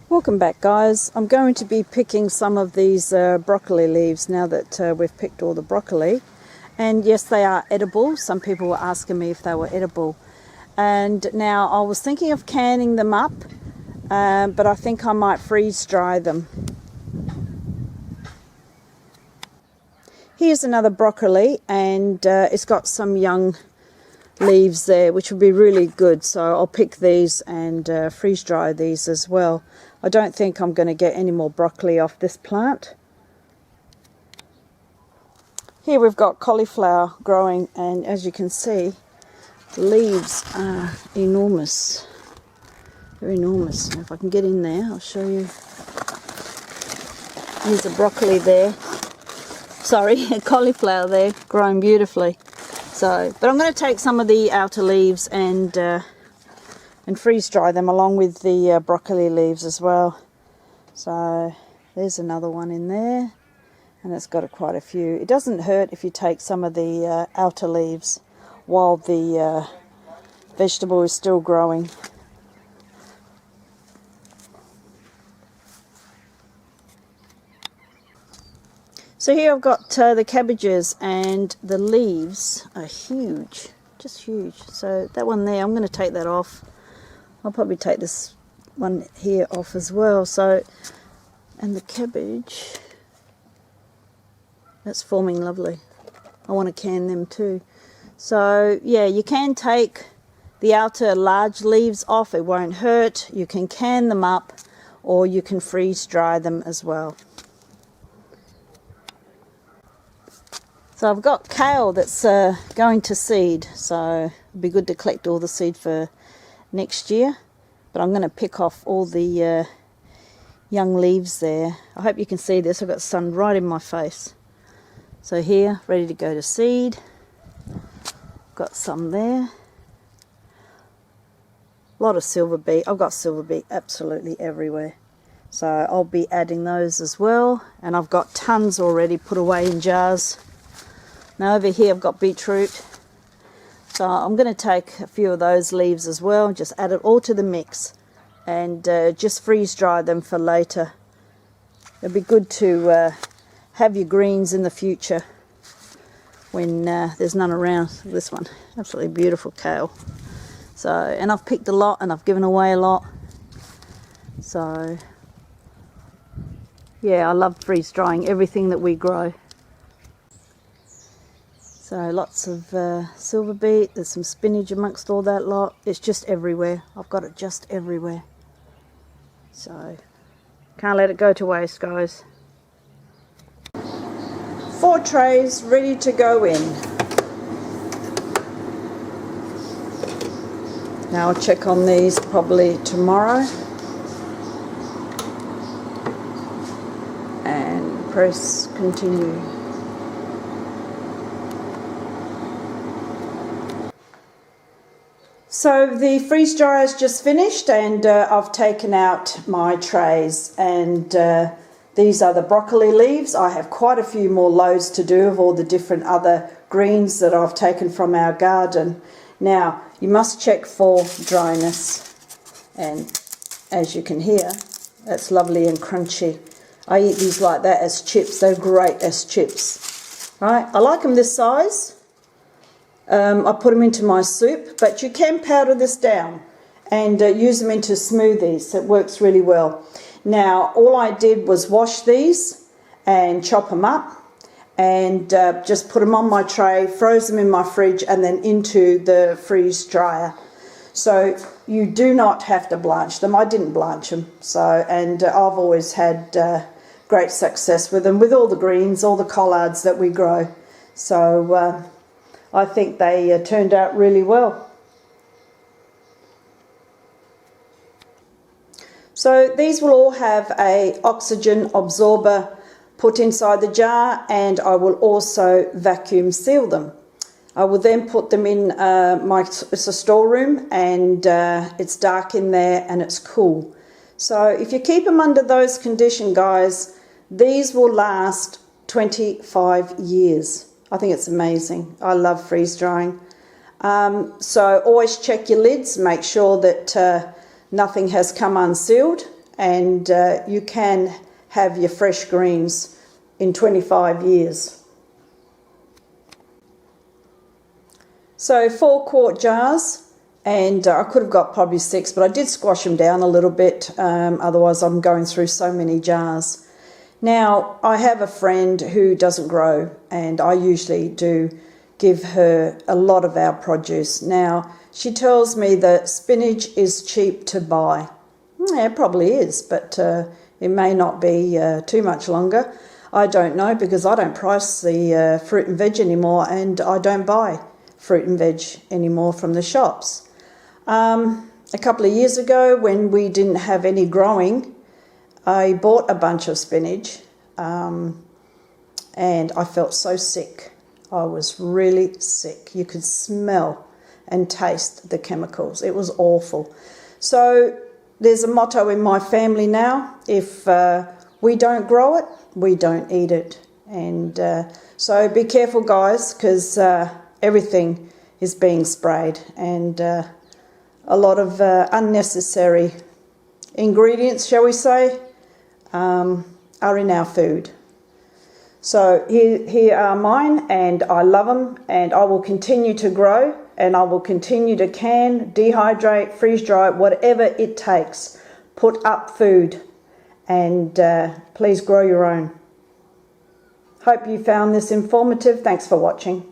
Welcome back, guys. I'm going to be picking some of these broccoli leaves now that we've picked all the broccoli. And yes, they are edible. Some people were asking me if they were edible. And now I was thinking of canning them up, but I think I might freeze dry them. Here's another broccoli, and it's got some young leaves there, which will be really good. So I'll pick these and freeze dry these as well. I don't think I'm going to get any more broccoli off this plant. Here we've got cauliflower growing, and as you can see, the leaves are enormous. They're enormous. If I can get in there, I'll show you. Here's a broccoli there. Sorry, a cauliflower there, growing beautifully. So, but I'm going to take some of the outer leaves and freeze dry them along with the broccoli leaves as well. So there's another one in there, and it's got quite a few. It doesn't hurt if you take some of the outer leaves while the vegetable is still growing. So here I've got the cabbages, and the leaves are huge, just huge. So that one there, I'm going to take that off. I'll probably take this one here off as well. So, and the cabbage, that's forming lovely. I want to can them too. So yeah, you can take the outer large leaves off, it won't hurt. You can can them up, or you can freeze dry them as well. So I've got kale that's going to seed, so it'll be good to collect all the seed for next year. But I'm going to pick off all the young leaves there. I hope you can see this. I've got sun right in my face. So here, ready to go to seed. Got some there. A lot of silver beet. I've got silver beet absolutely everywhere. So I'll be adding those as well. And I've got tons already put away in jars. Now over here I've got beetroot, so I'm going to take a few of those leaves as well, just add it all to the mix and just freeze dry them for later. It'd be good to have your greens in the future when there's none around. This one, absolutely beautiful kale. So, and I've picked a lot and I've given away a lot. So yeah, I love freeze drying everything that we grow. So lots of silver beet, there's some spinach amongst all that lot. It's just everywhere. I've got it just everywhere. So can't let it go to waste, guys. 4 trays ready to go in. Now I'll check on these probably tomorrow. And press continue. So the freeze dryer is just finished, and I've taken out my trays, and these are the broccoli leaves. I have quite a few more loads to do of all the different other greens that I've taken from our garden. Now you must check for dryness, and as you can hear, that's lovely and crunchy. I eat these like that as chips. They're great as chips. Right? I like them this size. I put them into my soup, but you can powder this down and use them into smoothies. It works really well. Now, all I did was wash these and chop them up and just put them on my tray, froze them in my fridge, and then into the freeze dryer. So you do not have to blanch them. I didn't blanch them. So, and I've always had great success with them, with all the greens, all the collards that we grow. So I think they turned out really well. So these will all have a oxygen absorber put inside the jar, and I will also vacuum seal them. I will then put them in it's a storeroom, and it's dark in there and it's cool. So if you keep them under those conditions, guys, these will last 25 years. I think it's amazing. I love freeze drying. So always check your lids, make sure that nothing has come unsealed, and you can have your fresh greens in 25 years. So 4 quart jars, and I could have got probably 6, but I did squash them down a little bit, otherwise I'm going through so many jars. Now, I have a friend who doesn't grow, and I usually do give her a lot of our produce. Now, she tells me that spinach is cheap to buy. Yeah, it probably is, but it may not be too much longer. I don't know, because I don't price the fruit and veg anymore, and I don't buy fruit and veg anymore from the shops. A couple of years ago, when we didn't have any growing, I bought a bunch of spinach, and I felt so sick. I was really sick. You could smell and taste the chemicals. It was awful. So there's a motto in my family now: if we don't grow it, we don't eat it. And so be careful, guys, because everything is being sprayed, and a lot of unnecessary ingredients, shall we say, are in our food. So here are mine, and I love them, and I will continue to grow, and I will continue to can, dehydrate, freeze dry, whatever it takes. Put up food, and please grow your own. Hope you found this informative. Thanks for watching.